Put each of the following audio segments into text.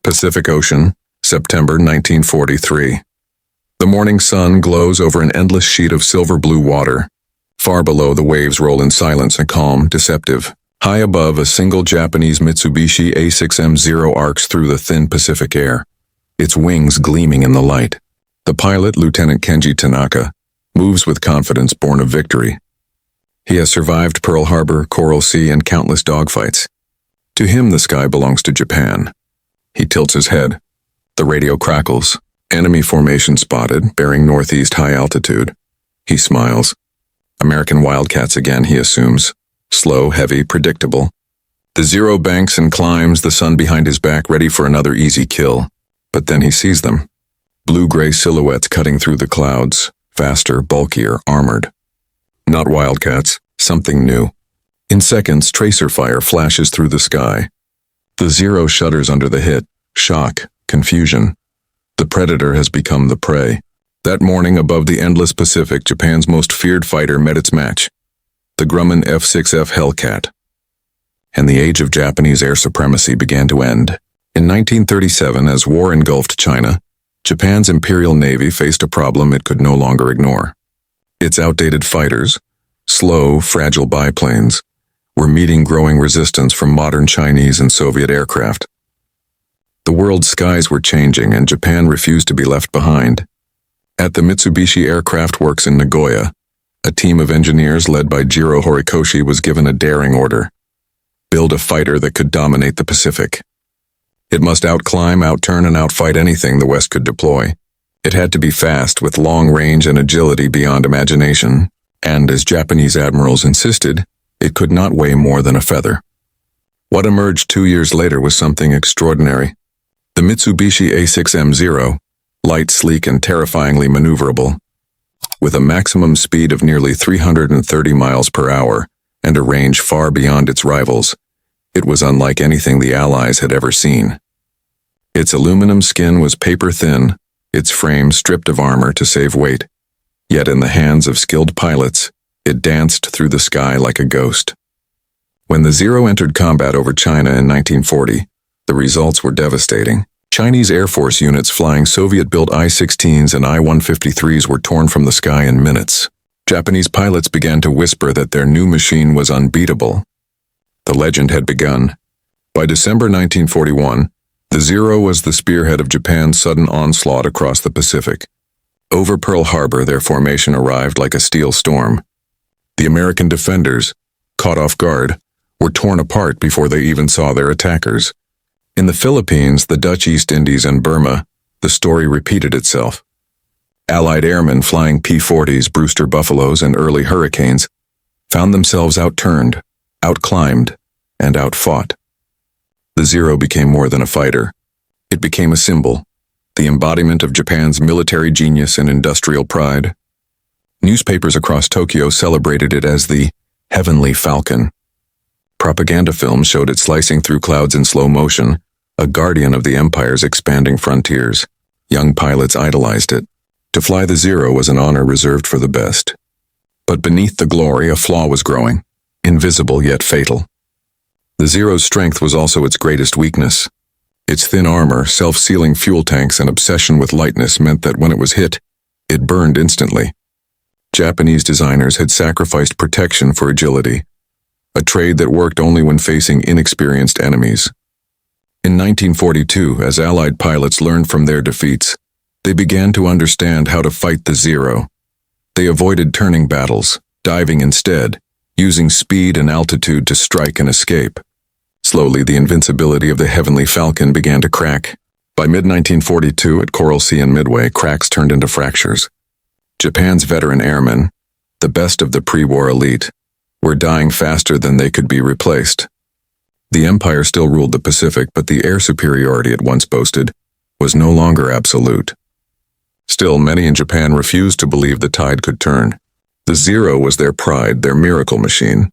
Pacific Ocean, September 1943. The morning sun glows over an endless sheet of silver-blue water. Far below, the waves roll in silence and calm, deceptive. High above, a single Japanese Mitsubishi A6M Zero arcs through the thin Pacific air, its wings gleaming in the light. The pilot, Lieutenant Kenji Tanaka, moves with confidence born of victory. He has survived Pearl Harbor, Coral Sea, and countless dogfights. To him, the sky belongs to Japan. He tilts his head. The radio crackles. Enemy formation spotted, bearing northeast high altitude. He smiles. American Wildcats again, he assumes. Slow, heavy, predictable. The Zero banks and climbs, the sun behind his back, ready for another easy kill. But then he sees them. Blue-gray silhouettes cutting through the clouds. Faster, bulkier, armored. Not Wildcats, something new. In seconds, tracer fire flashes through the sky. The Zero shudders under the hit. Shock, confusion. The predator has become the prey. That morning, above the endless Pacific, Japan's most feared fighter met its match. The American F6F Hellcat. And the age of Japanese air supremacy began to end. In 1937, as war engulfed China, Japan's Imperial Navy faced a problem it could no longer ignore. Its outdated fighters, slow, fragile biplanes, were meeting growing resistance from modern Chinese and Soviet aircraft. The world's skies were changing, and Japan refused to be left behind. At the Mitsubishi Aircraft Works in Nagoya, a team of engineers led by Jiro Horikoshi was given a daring order: build a fighter that could dominate the Pacific. It must outclimb, outturn, and outfight anything the West could deploy. It had to be fast, with long range and agility beyond imagination, and, as Japanese admirals insisted, it could not weigh more than a feather. What emerged 2 years later was something extraordinary. The Mitsubishi A6M Zero, light, sleek, and terrifyingly maneuverable. With a maximum speed of nearly 330 miles per hour and a range far beyond its rivals, it was unlike anything the Allies had ever seen. Its aluminum skin was paper-thin, its frame stripped of armor to save weight. Yet in the hands of skilled pilots, it danced through the sky like a ghost. When the Zero entered combat over China in 1940, the results were devastating. Chinese Air Force units flying Soviet-built I-16s and I-153s were torn from the sky in minutes. Japanese pilots began to whisper that their new machine was unbeatable. The legend had begun. By December 1941, the Zero was the spearhead of Japan's sudden onslaught across the Pacific. Over Pearl Harbor, their formation arrived like a steel storm. The American defenders, caught off guard, were torn apart before they even saw their attackers. In the Philippines, the Dutch East Indies, and Burma, the story repeated itself. Allied airmen flying P-40s, Brewster Buffaloes, and early Hurricanes found themselves outturned, outclimbed, and outfought. The Zero became more than a fighter. It became a symbol, the embodiment of Japan's military genius and industrial pride. Newspapers across Tokyo celebrated it as the Heavenly Falcon. Propaganda films showed it slicing through clouds in slow motion, a guardian of the empire's expanding frontiers. Young pilots idolized it. To fly the Zero was an honor reserved for the best. But beneath the glory, a flaw was growing, invisible yet fatal. The Zero's strength was also its greatest weakness. Its thin armor, self-sealing fuel tanks, and obsession with lightness meant that when it was hit, it burned instantly. Japanese designers had sacrificed protection for agility, a trade that worked only when facing inexperienced enemies. In 1942, as Allied pilots learned from their defeats, they began to understand how to fight the Zero. They avoided turning battles, diving instead, using speed and altitude to strike and escape. Slowly, the invincibility of the Heavenly Falcon began to crack. By mid-1942, at Coral Sea and Midway, cracks turned into fractures. Japan's veteran airmen, the best of the pre-war elite, were dying faster than they could be replaced. The Empire still ruled the Pacific, but the air superiority it once boasted was no longer absolute. Still, many in Japan refused to believe the tide could turn. The Zero was their pride, their miracle machine.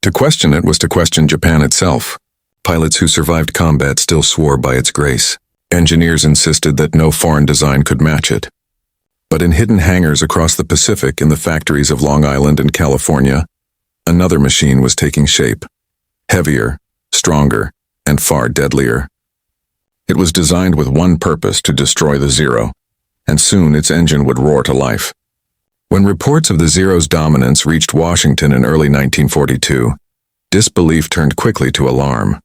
To question it was to question Japan itself. Pilots who survived combat still swore by its grace. Engineers insisted that no foreign design could match it. But in hidden hangars across the Pacific, in the factories of Long Island and California, another machine was taking shape. Heavier, stronger, and far deadlier. It was designed with one purpose: to destroy the Zero, and soon its engine would roar to life. When reports of the Zero's dominance reached Washington in early 1942, disbelief turned quickly to alarm.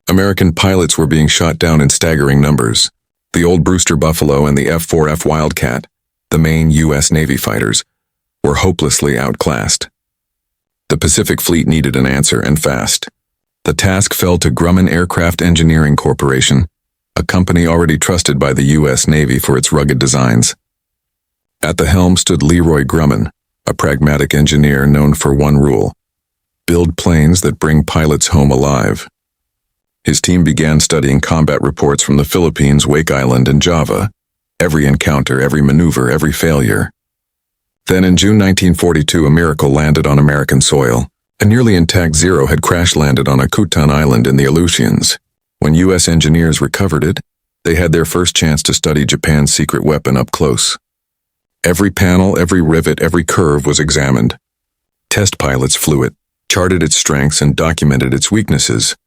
American pilots were being shot down in staggering numbers. The old Brewster Buffalo and the F-4F Wildcat, the main U.S. Navy fighters, were hopelessly outclassed. The Pacific Fleet needed an answer, and fast. The task fell to Grumman Aircraft Engineering Corporation, a company already trusted by the U.S. Navy for its rugged designs. At the helm stood Leroy Grumman, a pragmatic engineer known for one rule: build planes that bring pilots home alive. His team began studying combat reports from the Philippines, Wake Island, and Java. Every encounter, every maneuver, every failure. Then in June 1942, a miracle landed on American soil. A nearly intact Zero had crash-landed on a Kutan island in the Aleutians. When U.S. engineers recovered it, they had their first chance to study Japan's secret weapon up close. Every panel, every rivet, every curve was examined. Test pilots flew it, charted its strengths, and documented its weaknesses.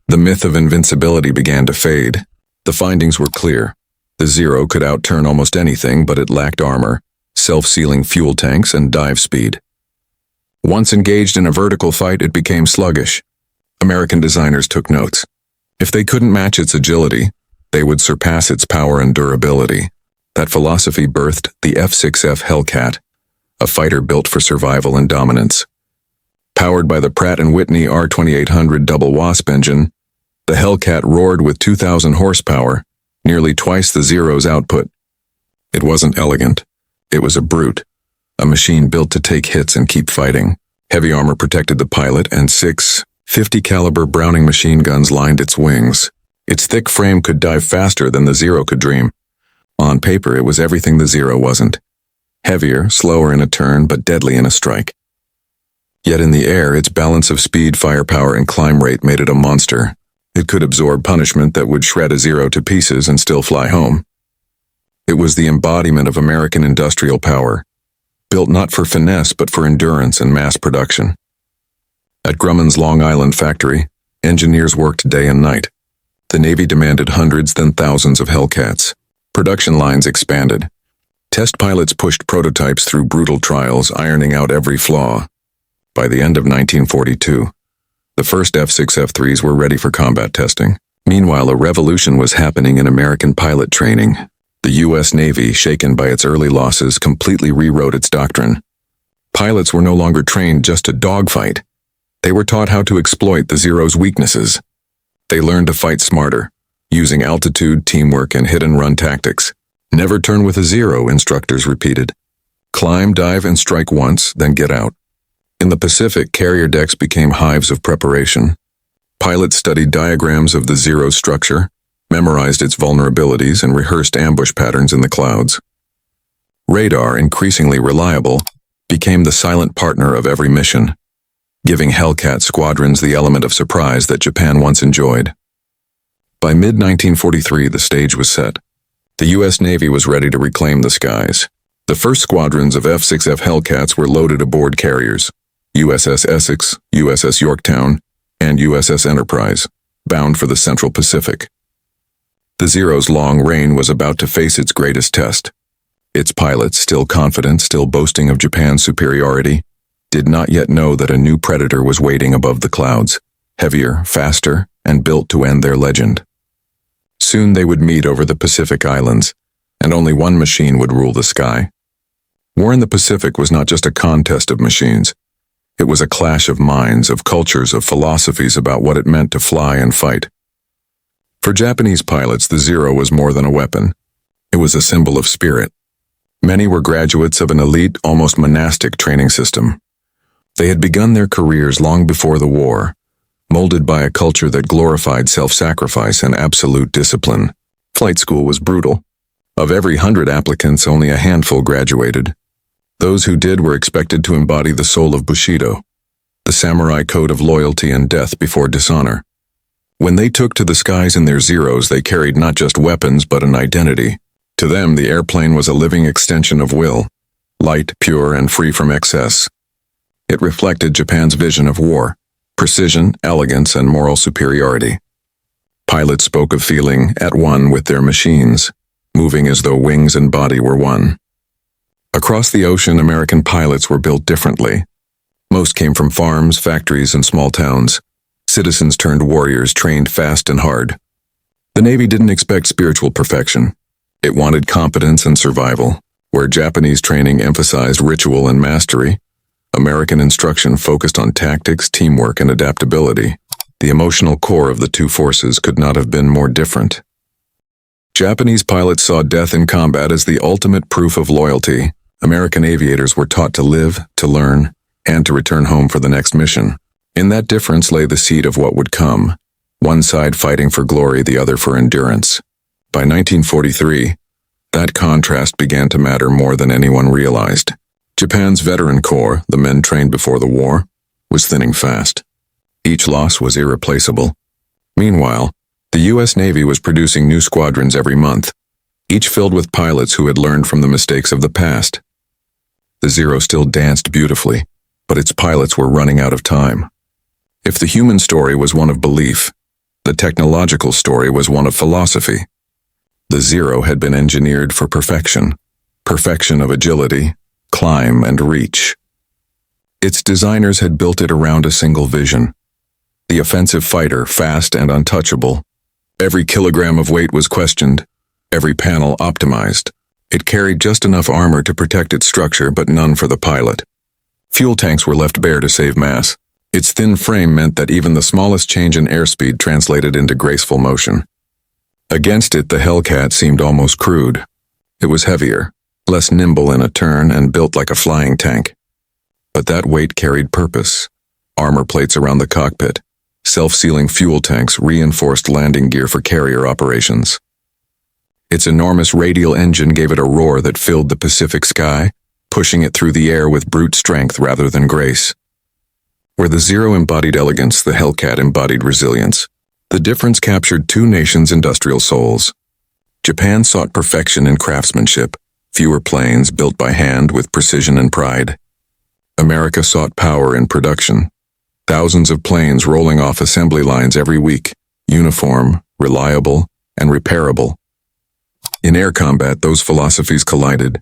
The myth of invincibility began to fade. The findings were clear. The Zero could outturn almost anything, but it lacked armor, self-sealing fuel tanks, and dive speed. Once engaged in a vertical fight, it became sluggish. American designers took notes. If they couldn't match its agility, they would surpass its power and durability. That philosophy birthed the F6F Hellcat, a fighter built for survival and dominance. Powered by the Pratt & Whitney R2800 double Wasp engine, the Hellcat roared with 2,000 horsepower, nearly twice the Zero's output. It wasn't elegant. It was a brute, a machine built to take hits and keep fighting. Heavy armor protected the pilot, and 6 .50-caliber Browning machine guns lined its wings. Its thick frame could dive faster than the Zero could dream. On paper, it was everything the Zero wasn't. Heavier, slower in a turn, but deadly in a strike. Yet in the air, its balance of speed, firepower, and climb rate made it a monster. It could absorb punishment that would shred a Zero to pieces and still fly home. It was the embodiment of American industrial power, built not for finesse but for endurance and mass production. At Grumman's Long Island factory, engineers worked day and night. The Navy demanded hundreds, then thousands of Hellcats. Production lines expanded. Test pilots pushed prototypes through brutal trials, ironing out every flaw. By the end of 1942, the first F6F-3s were ready for combat testing. Meanwhile, a revolution was happening in American pilot training. The U.S. Navy, shaken by its early losses, completely rewrote its doctrine. Pilots were no longer trained just to dogfight. They were taught how to exploit the Zero's weaknesses. They learned to fight smarter, using altitude, teamwork, and hit-and-run tactics. Never turn with a Zero, instructors repeated. Climb, dive, and strike once, then get out. In the Pacific, carrier decks became hives of preparation. Pilots studied diagrams of the Zero's structure, memorized its vulnerabilities, and rehearsed ambush patterns in the clouds. Radar, increasingly reliable, became the silent partner of every mission, giving Hellcat squadrons the element of surprise that Japan once enjoyed. By mid-1943, the stage was set. The U.S. Navy was ready to reclaim the skies. The first squadrons of F6F Hellcats were loaded aboard carriers: USS Essex, USS Yorktown, and USS Enterprise, bound for the Central Pacific. The Zero's long reign was about to face its greatest test. Its pilots, still confident, still boasting of Japan's superiority, did not yet know that a new predator was waiting above the clouds, heavier, faster, and built to end their legend. Soon they would meet over the Pacific Islands, and only one machine would rule the sky. War in the Pacific was not just a contest of machines. It was a clash of minds, of cultures, of philosophies about what it meant to fly and fight. For Japanese pilots, the Zero was more than a weapon. It was a symbol of spirit. Many were graduates of an elite, almost monastic training system. They had begun their careers long before the war, molded by a culture that glorified self-sacrifice and absolute discipline. Flight school was brutal. Of every 100 applicants, only a handful graduated. Those who did were expected to embody the soul of Bushido, the samurai code of loyalty and death before dishonor. When they took to the skies in their Zeros, they carried not just weapons but an identity. To them, the airplane was a living extension of will, light, pure, and free from excess. It reflected Japan's vision of war: precision, elegance, and moral superiority. Pilots spoke of feeling at one with their machines, moving as though wings and body were one. Across the ocean, American pilots were built differently. Most came from farms, factories, and small towns. Citizens turned warriors trained fast and hard. The Navy didn't expect spiritual perfection. It wanted competence and survival. Where Japanese training emphasized ritual and mastery, American instruction focused on tactics, teamwork, and adaptability. The emotional core of the two forces could not have been more different. Japanese pilots saw death in combat as the ultimate proof of loyalty. American aviators were taught to live, to learn, and to return home for the next mission. In that difference lay the seed of what would come, one side fighting for glory, the other for endurance. By 1943, that contrast began to matter more than anyone realized. Japan's veteran corps, the men trained before the war, was thinning fast. Each loss was irreplaceable. Meanwhile, the U.S. Navy was producing new squadrons every month, each filled with pilots who had learned from the mistakes of the past. The Zero still danced beautifully, but its pilots were running out of time. If the human story was one of belief, the technological story was one of philosophy. The Zero had been engineered for perfection of agility, climb, and reach. Its designers had built it around a single vision: the offensive fighter, fast and untouchable. Every kilogram of weight was questioned, every panel optimized. It carried just enough armor to protect its structure, but none for the pilot. Fuel tanks were left bare to save mass. Its thin frame meant that even the smallest change in airspeed translated into graceful motion. Against it, the Hellcat seemed almost crude. It was heavier, less nimble in a turn, and built like a flying tank. But that weight carried purpose. Armor plates around the cockpit, self-sealing fuel tanks, reinforced landing gear for carrier operations. Its enormous radial engine gave it a roar that filled the Pacific sky, pushing it through the air with brute strength rather than grace. Where the Zero embodied elegance, the Hellcat embodied resilience. The difference captured two nations' industrial souls. Japan sought perfection in craftsmanship, fewer planes built by hand with precision and pride. America sought power in production. Thousands of planes rolling off assembly lines every week, uniform, reliable, and repairable. In air combat, those philosophies collided.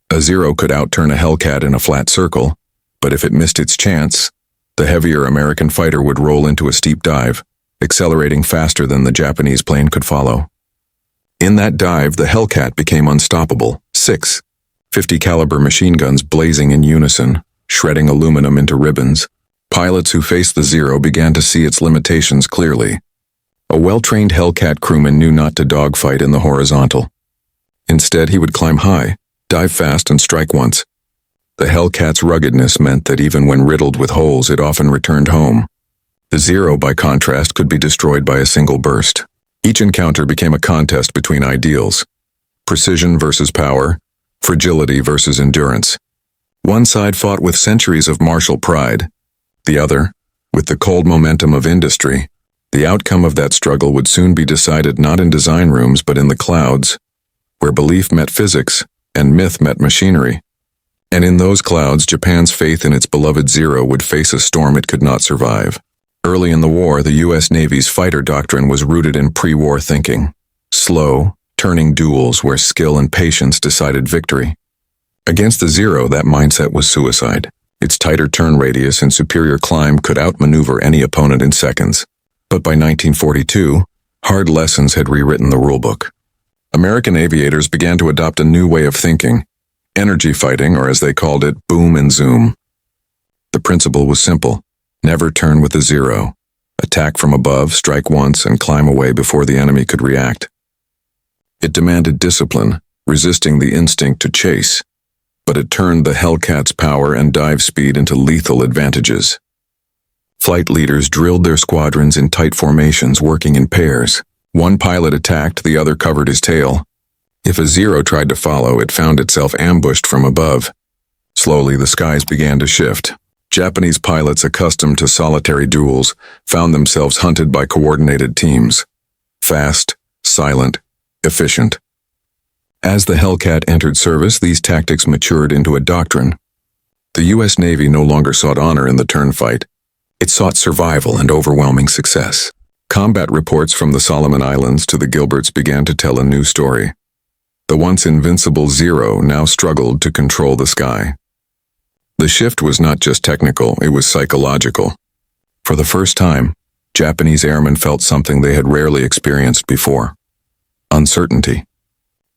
A Zero could outturn a Hellcat in a flat circle, but if it missed its chance, the heavier American fighter would roll into a steep dive, accelerating faster than the Japanese plane could follow. In that dive, the Hellcat became unstoppable. 6 .50 caliber machine guns blazing in unison, shredding aluminum into ribbons. Pilots who faced the Zero began to see its limitations clearly. A well-trained Hellcat crewman knew not to dogfight in the horizontal. Instead, he would climb high, dive fast, and strike once. The Hellcat's ruggedness meant that even when riddled with holes, it often returned home. The Zero, by contrast, could be destroyed by a single burst. Each encounter became a contest between ideals: precision versus power, fragility versus endurance. One side fought with centuries of martial pride, the other, with the cold momentum of industry. The outcome of that struggle would soon be decided not in design rooms but in the clouds, where belief met physics and myth met machinery. And in those clouds, Japan's faith in its beloved Zero would face a storm it could not survive. Early in the war, the U.S. Navy's fighter doctrine was rooted in pre-war thinking: slow, turning duels where skill and patience decided victory. Against the Zero, that mindset was suicide. Its tighter turn radius and superior climb could outmaneuver any opponent in seconds. But by 1942, hard lessons had rewritten the rulebook. American aviators began to adopt a new way of thinking: energy fighting, or as they called it, boom and zoom. The principle was simple: never turn with the Zero. Attack from above, strike once, and climb away before the enemy could react. It demanded discipline, resisting the instinct to chase, but it turned the Hellcat's power and dive speed into lethal advantages. Flight leaders drilled their squadrons in tight formations, working in pairs. One pilot attacked, the other covered his tail. If a Zero tried to follow, it found itself ambushed from above. Slowly, the skies began to shift. Japanese pilots accustomed to solitary duels found themselves hunted by coordinated teams. Fast, silent, efficient. As the Hellcat entered service, these tactics matured into a doctrine. The U.S. Navy no longer sought honor in the turn fight. It sought survival and overwhelming success. Combat reports from the Solomon Islands to the Gilberts began to tell a new story. The once invincible Zero now struggled to control the sky. The shift was not just technical, it was psychological. For the first time, Japanese airmen felt something they had rarely experienced before: uncertainty.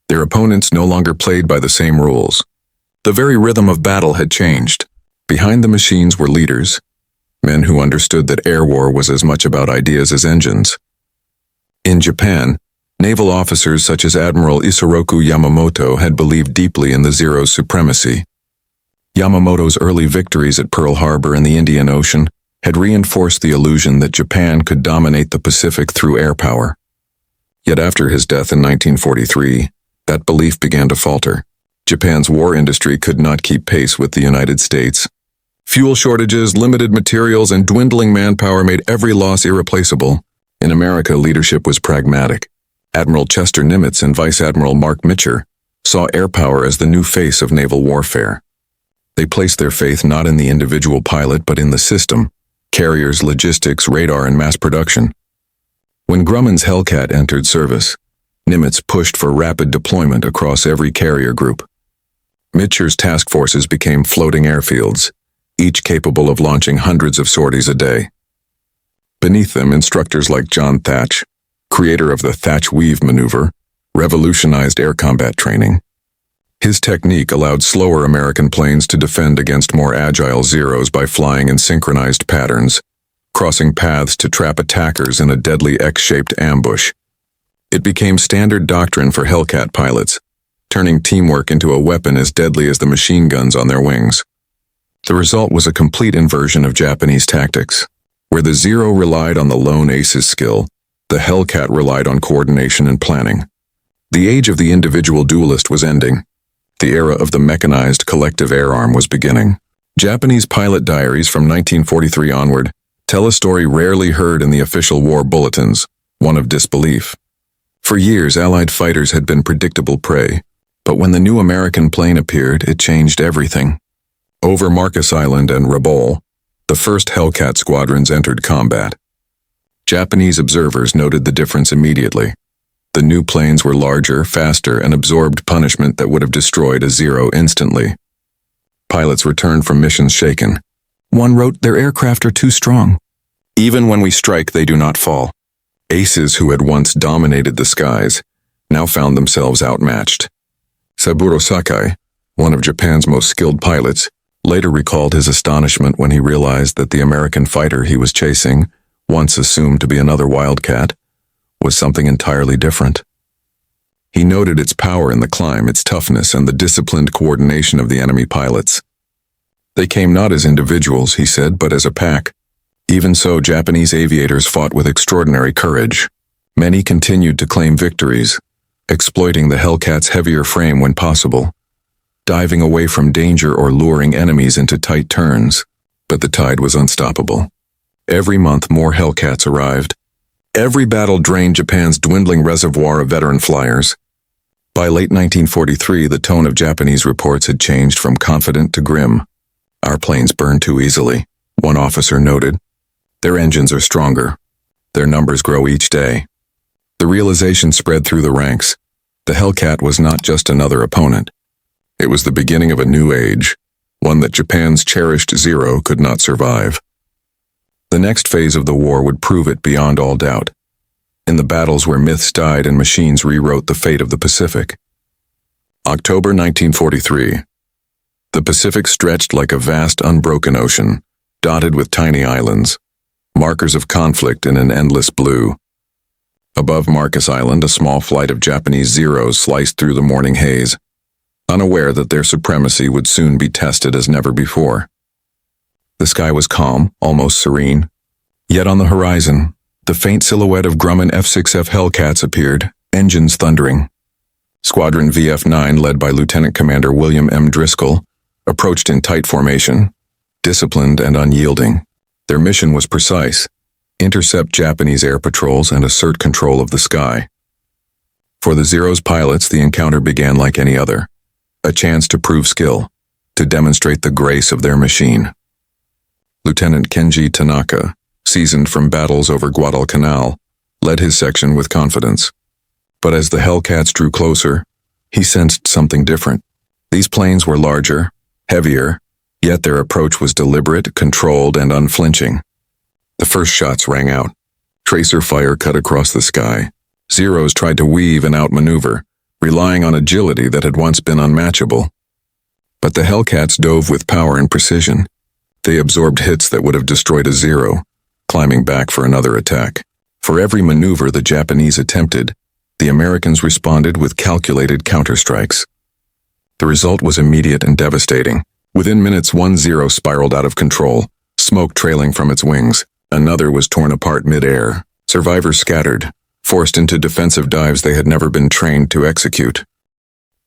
Their opponents no longer played by the same rules. The very rhythm of battle had changed. Behind the machines were leaders, men who understood that air war was as much about ideas as engines. In Japan, naval officers such as Admiral Isoroku Yamamoto had believed deeply in the Zero's supremacy. Yamamoto's early victories at Pearl Harbor and the Indian Ocean had reinforced the illusion that Japan could dominate the Pacific through air power. Yet after his death in 1943, that belief began to falter. Japan's war industry could not keep pace with the United States. Fuel shortages, limited materials, and dwindling manpower made every loss irreplaceable. In America, leadership was pragmatic. Admiral Chester Nimitz and Vice Admiral Mark Mitcher saw air power as the new face of naval warfare. They placed their faith not in the individual pilot but in the system: carriers, logistics, radar, and mass production. When Grumman's Hellcat entered service, Nimitz pushed for rapid deployment across every carrier group. Mitcher's task forces became floating airfields, each capable of launching hundreds of sorties a day. Beneath them, instructors like John Thatch, creator of the Thatch-Weave maneuver, revolutionized air combat training. His technique allowed slower American planes to defend against more agile Zeros by flying in synchronized patterns, crossing paths to trap attackers in a deadly X-shaped ambush. It became standard doctrine for Hellcat pilots, turning teamwork into a weapon as deadly as the machine guns on their wings. The result was a complete inversion of Japanese tactics. Where the Zero relied on the lone ace's skill, the Hellcat relied on coordination and planning. The age of the individual duelist was ending. The era of the mechanized collective air arm was beginning. Japanese pilot diaries from 1943 onward tell a story rarely heard in the official war bulletins, one of disbelief. For years, Allied fighters had been predictable prey, but when the new American plane appeared, it changed everything. Over Marcus Island and Rabaul, the first Hellcat squadrons entered combat. Japanese observers noted the difference immediately. The new planes were larger, faster, and absorbed punishment that would have destroyed a Zero instantly. Pilots returned from missions shaken. One wrote, "Their aircraft are too strong. Even when we strike, they do not fall." Aces who had once dominated the skies now found themselves outmatched. Saburo Sakai, one of Japan's most skilled pilots, later recalled his astonishment when he realized that the American fighter he was chasing, once assumed to be another Wildcat, was something entirely different. He noted its power in the climb, its toughness, and the disciplined coordination of the enemy pilots. They came not as individuals, he said, but as a pack. Even so, Japanese aviators fought with extraordinary courage. Many continued to claim victories, exploiting the Hellcat's heavier frame when possible, diving away from danger or luring enemies into tight turns. But the tide was unstoppable. Every month, more Hellcats arrived. Every battle drained Japan's dwindling reservoir of veteran flyers. By late 1943, the tone of Japanese reports had changed from confident to grim. "Our planes burn too easily," one officer noted. "Their engines are stronger. Their numbers grow each day." The realization spread through the ranks. The Hellcat was not just another opponent. It was the beginning of a new age, one that Japan's cherished Zero could not survive. The next phase of the war would prove it beyond all doubt. In the battles where myths died and machines rewrote the fate of the Pacific. October 1943. The Pacific stretched like a vast unbroken ocean, dotted with tiny islands, markers of conflict in an endless blue. Above Marcus Island, a small flight of Japanese Zeros sliced through the morning haze, unaware that their supremacy would soon be tested as never before. The sky was calm, almost serene. Yet on the horizon, the faint silhouette of Grumman F6F Hellcats appeared, engines thundering. Squadron VF-9, led by Lieutenant Commander William M. Driscoll, approached in tight formation, disciplined and unyielding. Their mission was precise: intercept Japanese air patrols and assert control of the sky. For the Zero's pilots, the encounter began like any other, a chance to prove skill, to demonstrate the grace of their machine. Lieutenant Kenji Tanaka, seasoned from battles over Guadalcanal, led his section with confidence. But as the Hellcats drew closer, he sensed something different. These planes were larger, heavier, yet their approach was deliberate, controlled, and unflinching. The first shots rang out. Tracer fire cut across the sky. Zeros tried to weave and outmaneuver, relying on agility that had once been unmatchable. But the Hellcats dove with power and precision. They absorbed hits that would have destroyed a Zero, climbing back for another attack. For every maneuver the Japanese attempted, the Americans responded with calculated counterstrikes. The result was immediate and devastating. Within minutes, one Zero spiraled out of control, smoke trailing from its wings. Another was torn apart mid-air. Survivors scattered, forced into defensive dives they had never been trained to execute.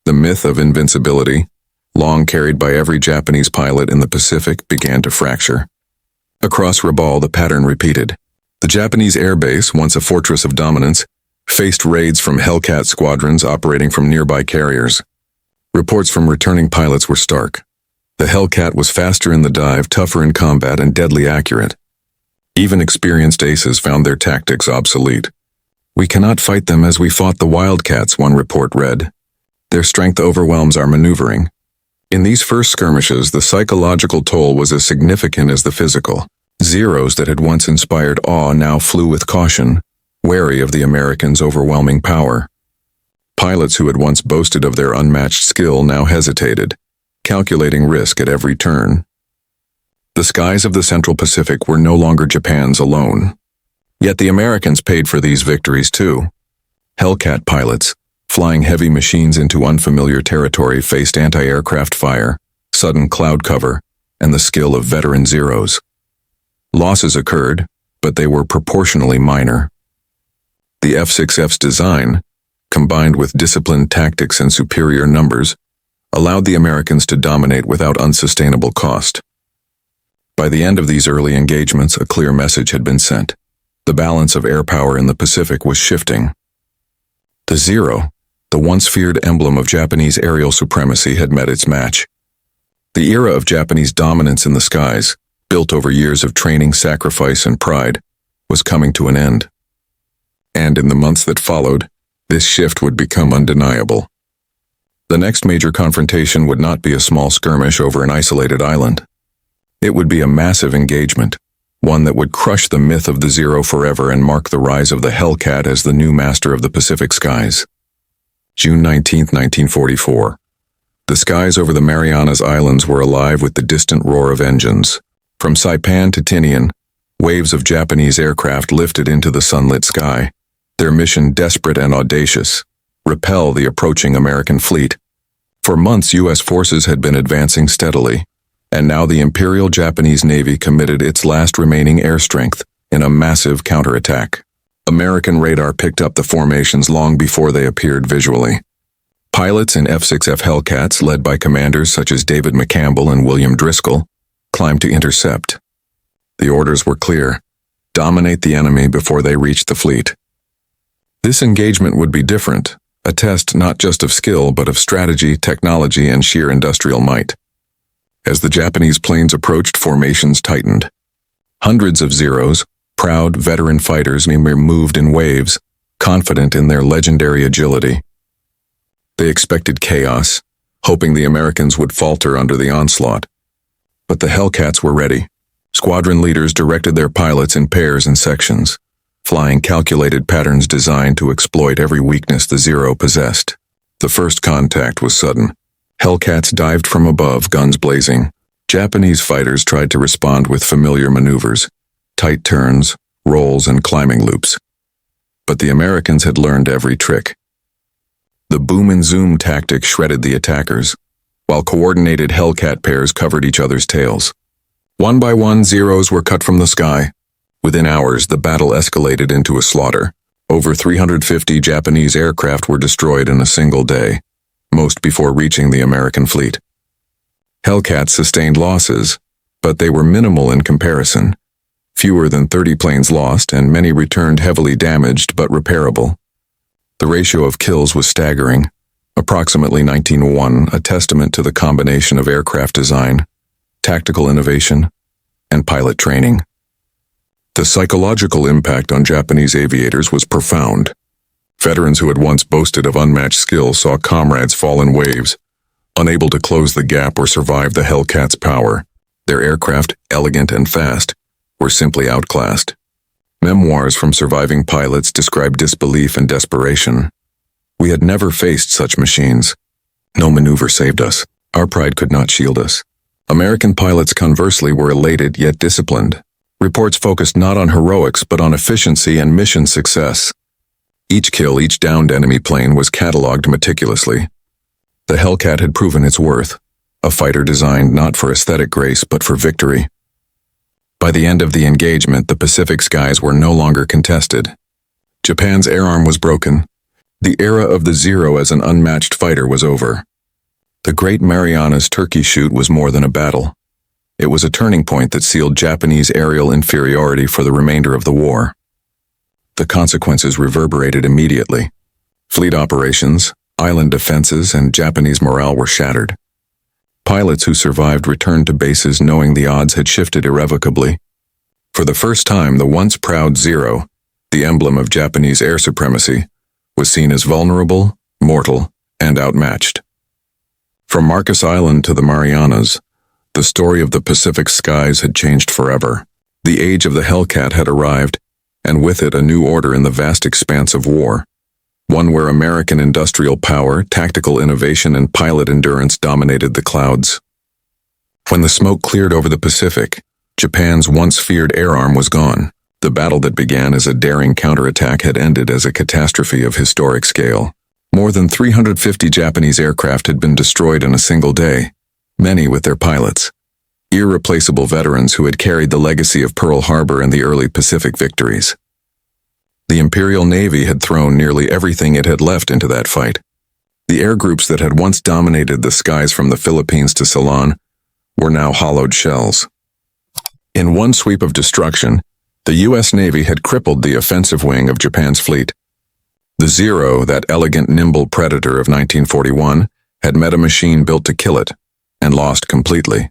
The myth of invincibility, long carried by every Japanese pilot in the Pacific, began to fracture. Across Rabaul, the pattern repeated. The Japanese air base, once a fortress of dominance, faced raids from Hellcat squadrons operating from nearby carriers. Reports from returning pilots were stark. The Hellcat was faster in the dive, tougher in combat, and deadly accurate. Even experienced aces found their tactics obsolete. "We cannot fight them as we fought the Wildcats," one report read. "Their strength overwhelms our maneuvering." In these first skirmishes, the psychological toll was as significant as the physical. Zeros that had once inspired awe now flew with caution, wary of the Americans' overwhelming power. Pilots who had once boasted of their unmatched skill now hesitated, calculating risk at every turn. The skies of the Central Pacific were no longer Japan's alone. Yet the Americans paid for these victories too. Hellcat pilots, flying heavy machines into unfamiliar territory, faced anti-aircraft fire, sudden cloud cover, and the skill of veteran Zeros. Losses occurred, but they were proportionally minor. The F6F's design, combined with disciplined tactics and superior numbers, allowed the Americans to dominate without unsustainable cost. By the end of these early engagements, a clear message had been sent. The balance of air power in the Pacific was shifting. The Zero, the once feared emblem of Japanese aerial supremacy, had met its match. The era of Japanese dominance in the skies, built over years of training, sacrifice, and pride, was coming to an end. And in the months that followed, this shift would become undeniable. The next major confrontation would not be a small skirmish over an isolated island. It would be a massive engagement, one that would crush the myth of the Zero forever and mark the rise of the Hellcat as the new master of the Pacific skies. June 19, 1944. The skies over the Marianas Islands were alive with the distant roar of engines. From Saipan to Tinian, waves of Japanese aircraft lifted into the sunlit sky, their mission desperate and audacious: repel the approaching American fleet. For months, U.S. forces had been advancing steadily, and now the Imperial Japanese Navy committed its last remaining air strength in a massive counterattack. American radar picked up the formations long before they appeared visually. Pilots in F6F Hellcats, led by commanders such as David McCampbell and William Driscoll, climbed to intercept. The orders were clear: dominate the enemy before they reached the fleet. This engagement would be different, a test not just of skill but of strategy, technology, and sheer industrial might. As the Japanese planes approached, formations tightened. Hundreds of Zeros, proud veteran fighters, moved in waves, confident in their legendary agility. They expected chaos, hoping the Americans would falter under the onslaught. But the Hellcats were ready. Squadron leaders directed their pilots in pairs and sections, flying calculated patterns designed to exploit every weakness the Zero possessed. The first contact was sudden. Hellcats dived from above, guns blazing. Japanese fighters tried to respond with familiar maneuvers, tight turns, rolls, and climbing loops. But the Americans had learned every trick. The boom and zoom tactic shredded the attackers, while coordinated Hellcat pairs covered each other's tails. One by one, Zeros were cut from the sky. Within hours, the battle escalated into a slaughter. Over 350 Japanese aircraft were destroyed in a single day, most before reaching the American fleet. Hellcats sustained losses, but they were minimal in comparison. Fewer than 30 planes lost, and many returned heavily damaged but repairable. The ratio of kills was staggering, approximately 19:1, a testament to the combination of aircraft design, tactical innovation, and pilot training. The psychological impact on Japanese aviators was profound. Veterans who had once boasted of unmatched skill saw comrades fall in waves, unable to close the gap or survive the Hellcats' power. Their aircraft, elegant and fast, were simply outclassed. Memoirs from surviving pilots describe disbelief and desperation. We had never faced such machines. No maneuver saved us. Our pride could not shield us. American pilots, conversely, were elated yet disciplined. Reports focused not on heroics but on efficiency and mission success. Each kill, each downed enemy plane was catalogued meticulously. The Hellcat had proven its worth, a fighter designed not for aesthetic grace but for victory. By the end of the engagement, the Pacific skies were no longer contested. Japan's air arm was broken. The era of the Zero as an unmatched fighter was over. The Great Marianas Turkey Shoot was more than a battle. It was a turning point that sealed Japanese aerial inferiority for the remainder of the war. The consequences reverberated immediately. Fleet operations, island defenses, and Japanese morale were shattered. Pilots who survived returned to bases knowing the odds had shifted irrevocably. For the first time, the once proud Zero, the emblem of Japanese air supremacy, was seen as vulnerable, mortal, and outmatched. From Marcus Island to the Marianas, the story of the Pacific skies had changed forever. The age of the Hellcat had arrived, and with it a new order in the vast expanse of war. One where American industrial power, tactical innovation, and pilot endurance dominated the clouds. When the smoke cleared over the Pacific, Japan's once feared air arm was gone. The battle that began as a daring counterattack had ended as a catastrophe of historic scale. More than 350 Japanese aircraft had been destroyed in a single day, many with their pilots. Irreplaceable veterans who had carried the legacy of Pearl Harbor and the early Pacific victories. The Imperial Navy had thrown nearly everything it had left into that fight. The air groups that had once dominated the skies from the Philippines to Ceylon were now hollowed shells. In one sweep of destruction, the U.S. Navy had crippled the offensive wing of Japan's fleet. The Zero, that elegant, nimble predator of 1941, had met a machine built to kill it, and lost completely.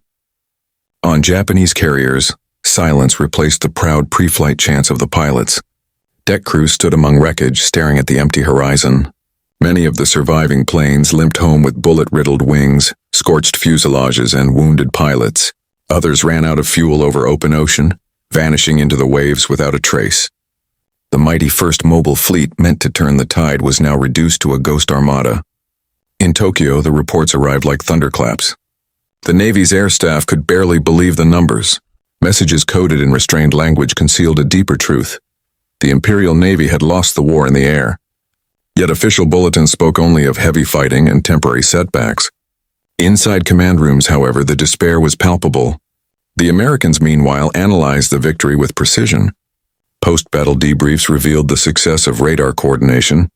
On Japanese carriers, silence replaced the proud pre-flight chants of the pilots. Deck crews stood among wreckage, staring at the empty horizon. Many of the surviving planes limped home with bullet-riddled wings, scorched fuselages, and wounded pilots. Others ran out of fuel over open ocean, vanishing into the waves without a trace. The mighty first mobile fleet meant to turn the tide was now reduced to a ghost armada. In Tokyo, the reports arrived like thunderclaps. The Navy's air staff could barely believe the numbers. Messages coded in restrained language concealed a deeper truth. The Imperial Navy had lost the war in the air. Yet official bulletins spoke only of heavy fighting and temporary setbacks. Inside command rooms, however, the despair was palpable. The Americans, meanwhile, analyzed the victory with precision. Post-battle debriefs revealed the success of radar coordination,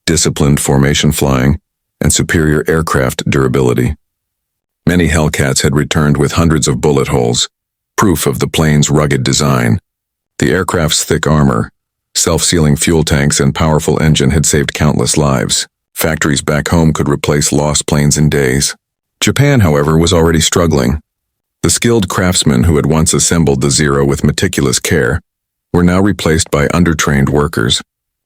disciplined formation flying, and superior aircraft durability. Many Hellcats had returned with hundreds of bullet holes, proof of the plane's rugged design. The aircraft's thick armor, self-sealing fuel tanks, and powerful engine had saved countless lives. Factories back home could replace lost planes in days. Japan, however, was already struggling. The skilled craftsmen who had once assembled the Zero with meticulous care were now replaced by undertrained workers,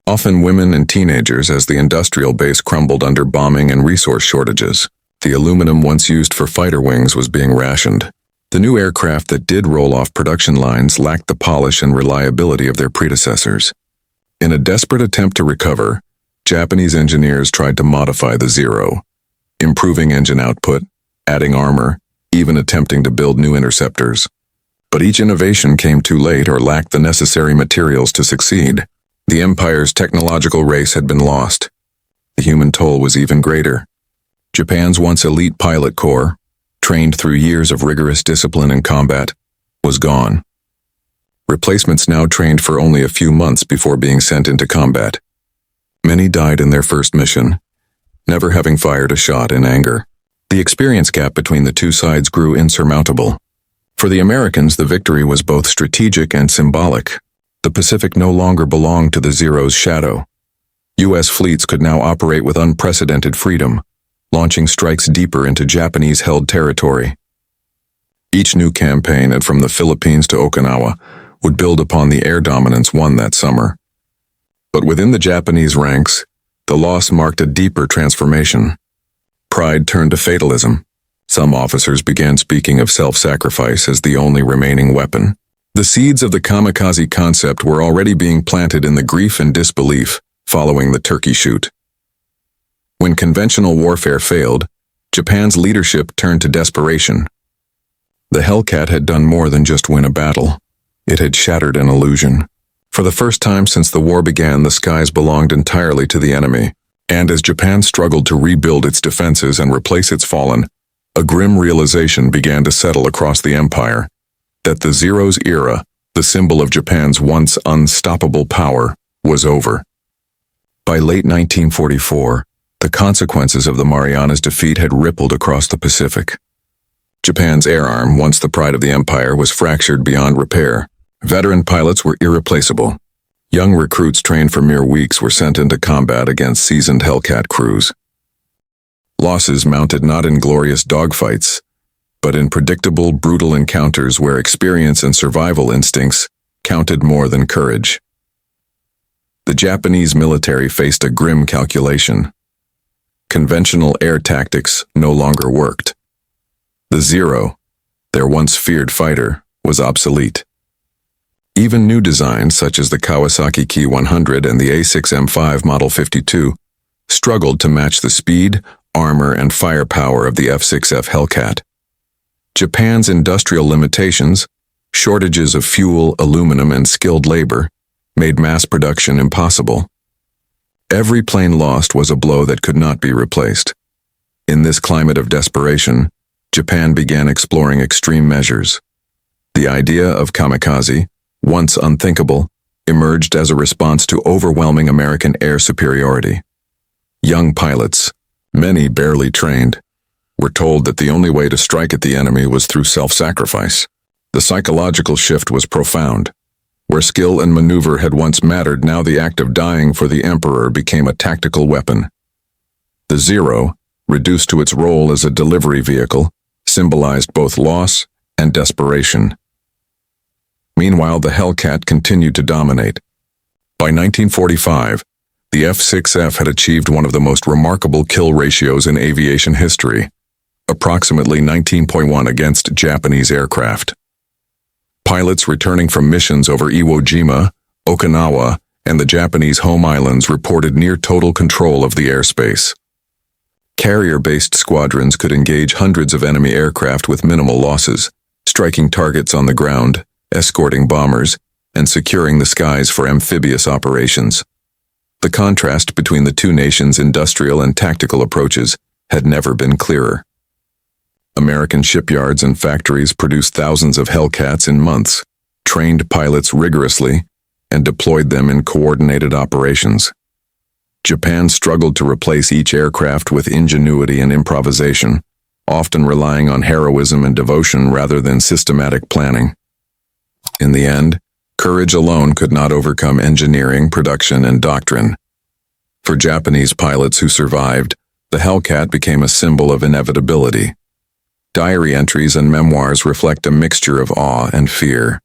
often women and teenagers, as the industrial base crumbled under bombing and resource shortages. The aluminum once used for fighter wings was being rationed. The new aircraft that did roll off production lines lacked the polish and reliability of their predecessors. In a desperate attempt to recover, Japanese engineers tried to modify the Zero, improving engine output, adding armor, even attempting to build new interceptors. But each innovation came too late or lacked the necessary materials to succeed. The Empire's technological race had been lost. The human toll was even greater. Japan's once elite pilot corps, trained through years of rigorous discipline and combat, was gone. Replacements now trained for only a few months before being sent into combat. Many died in their first mission, never having fired a shot in anger. The experience gap between the two sides grew insurmountable. For the Americans, the victory was both strategic and symbolic. The Pacific no longer belonged to the Zero's shadow. U.S. fleets could now operate with unprecedented freedom, launching strikes deeper into Japanese-held territory. Each new campaign, and from the Philippines to Okinawa, would build upon the air dominance won that summer. But within the Japanese ranks, the loss marked a deeper transformation. Pride turned to fatalism. Some officers began speaking of self-sacrifice as the only remaining weapon. The seeds of the kamikaze concept were already being planted in the grief and disbelief following the turkey shoot. When conventional warfare failed, Japan's leadership turned to desperation. The Hellcat had done more than just win a battle. It had shattered an illusion. For the first time since the war began, the skies belonged entirely to the enemy. And as Japan struggled to rebuild its defenses and replace its fallen, a grim realization began to settle across the empire, that the Zero's era, the symbol of Japan's once unstoppable power, was over. By late 1944, the consequences of the Marianas' defeat had rippled across the Pacific. Japan's air arm, once the pride of the empire, was fractured beyond repair. Veteran pilots were irreplaceable. Young recruits trained for mere weeks were sent into combat against seasoned Hellcat crews. Losses mounted not in glorious dogfights, but in predictable, brutal encounters where experience and survival instincts counted more than courage. The Japanese military faced a grim calculation. Conventional air tactics no longer worked. The Zero, their once feared fighter, was obsolete. Even new designs such as the Kawasaki Ki-100 and the A6M5 Model 52 struggled to match the speed, armor, and firepower of the F6F Hellcat. Japan's industrial limitations, shortages of fuel, aluminum, and skilled labor, made mass production impossible. Every plane lost was a blow that could not be replaced. In this climate of desperation, Japan began exploring extreme measures. The idea of kamikaze, once unthinkable, emerged as a response to overwhelming American air superiority. Young pilots, many barely trained, were told that the only way to strike at the enemy was through self-sacrifice. The psychological shift was profound. Where skill and maneuver had once mattered, now the act of dying for the emperor became a tactical weapon. The Zero, reduced to its role as a delivery vehicle, symbolized both loss and desperation. Meanwhile, the Hellcat continued to dominate. By 1945, the F6F had achieved one of the most remarkable kill ratios in aviation history, approximately 19.1 against Japanese aircraft. Pilots returning from missions over Iwo Jima, Okinawa, and the Japanese home islands reported near total control of the airspace. Carrier-based squadrons could engage hundreds of enemy aircraft with minimal losses, striking targets on the ground, escorting bombers, and securing the skies for amphibious operations. The contrast between the two nations' industrial and tactical approaches had never been clearer. American shipyards and factories produced thousands of Hellcats in months, trained pilots rigorously, and deployed them in coordinated operations. Japan struggled to replace each aircraft with ingenuity and improvisation, often relying on heroism and devotion rather than systematic planning. In the end, courage alone could not overcome engineering, production, and doctrine. For Japanese pilots who survived, the Hellcat became a symbol of inevitability. Diary entries and memoirs reflect a mixture of awe and fear.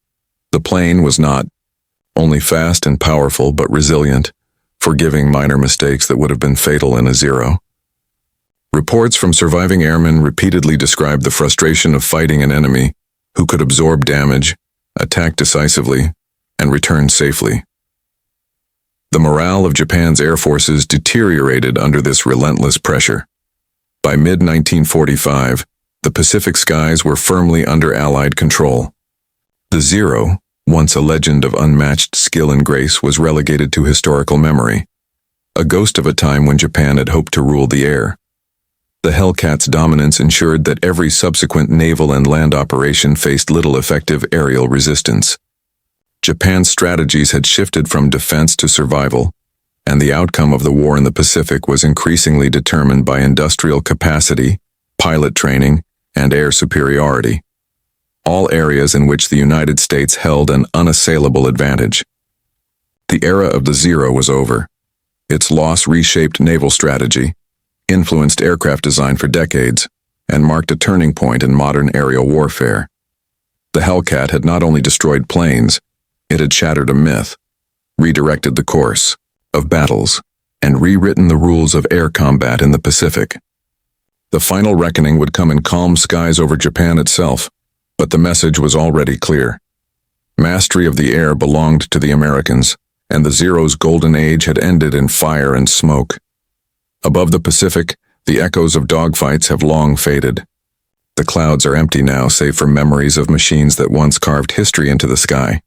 The plane was not only fast and powerful but resilient, forgiving minor mistakes that would have been fatal in a Zero. Reports from surviving airmen repeatedly described the frustration of fighting an enemy who could absorb damage, attack decisively, and return safely. The morale of Japan's air forces deteriorated under this relentless pressure. By mid-1945, the Pacific skies were firmly under Allied control. The Zero, once a legend of unmatched skill and grace, was relegated to historical memory, a ghost of a time when Japan had hoped to rule the air. The Hellcat's dominance ensured that every subsequent naval and land operation faced little effective aerial resistance. Japan's strategies had shifted from defense to survival, and the outcome of the war in the Pacific was increasingly determined by industrial capacity, pilot training, and air superiority, all areas in which the United States held an unassailable advantage. The era of the Zero was over. Its loss reshaped naval strategy, influenced aircraft design for decades, and marked a turning point in modern aerial warfare. The Hellcat had not only destroyed planes, It had shattered a myth, redirected the course of battles, and rewritten the rules of air combat in the Pacific. The final reckoning would come in calm skies over Japan itself, but the message was already clear. Mastery of the air belonged to the Americans, and the Zero's golden age had ended in fire and smoke. Above the Pacific, the echoes of dogfights have long faded. The clouds are empty now, save for memories of machines that once carved history into the sky.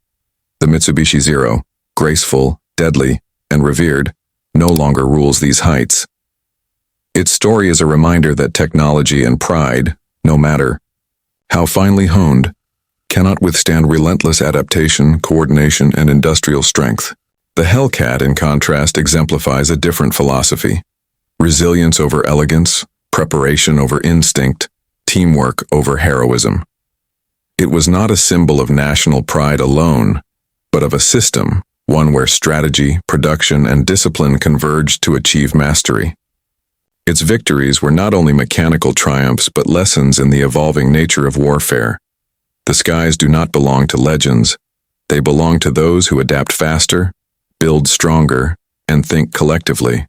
The Mitsubishi Zero, graceful, deadly, and revered, no longer rules these heights. Its story is a reminder that technology and pride, no matter how finely honed, cannot withstand relentless adaptation, coordination, and industrial strength. The Hellcat, in contrast, exemplifies a different philosophy. Resilience over elegance, preparation over instinct, teamwork over heroism. It was not a symbol of national pride alone, but of a system, one where strategy, production, and discipline converged to achieve mastery. Its victories were not only mechanical triumphs but lessons in the evolving nature of warfare. The skies do not belong to legends. They belong to those who adapt faster, build stronger, and think collectively.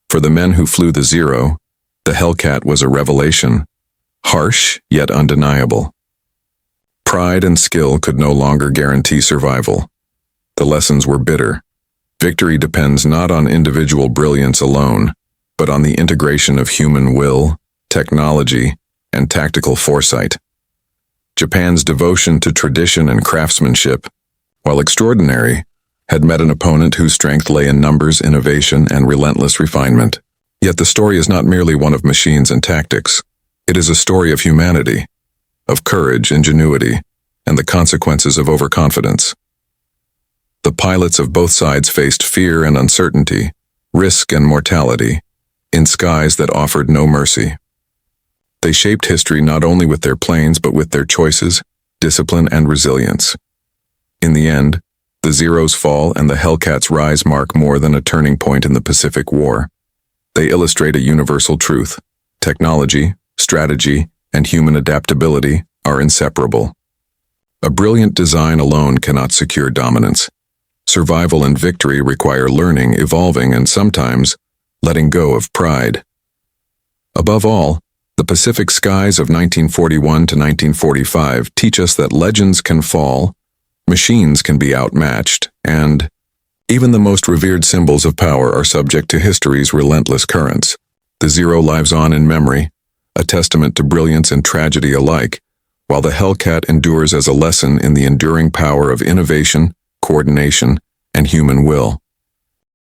For the men who flew the Zero, the Hellcat was a revelation, harsh yet undeniable. Pride and skill could no longer guarantee survival. The lessons were bitter. Victory depends not on individual brilliance alone, but on the integration of human will, technology, and tactical foresight. Japan's devotion to tradition and craftsmanship, while extraordinary, had met an opponent whose strength lay in numbers, innovation, and relentless refinement. Yet the story is not merely one of machines and tactics. It is a story of humanity, of courage, ingenuity, and the consequences of overconfidence. The pilots of both sides faced fear and uncertainty, risk and mortality, in skies that offered no mercy. They shaped history not only with their planes but with their choices, discipline, and resilience. In the end, the Zero's fall and the Hellcat's rise mark more than a turning point in the Pacific War. They illustrate a universal truth. Technology, strategy, and human adaptability are inseparable. A brilliant design alone cannot secure dominance. Survival and victory require learning, evolving, and sometimes letting go of pride. Above all, the Pacific skies of 1941 to 1945 teach us that legends can fall, machines can be outmatched, and even the most revered symbols of power are subject to history's relentless currents. The Zero lives on in memory, a testament to brilliance and tragedy alike, while the Hellcat endures as a lesson in the enduring power of innovation, coordination, and human will.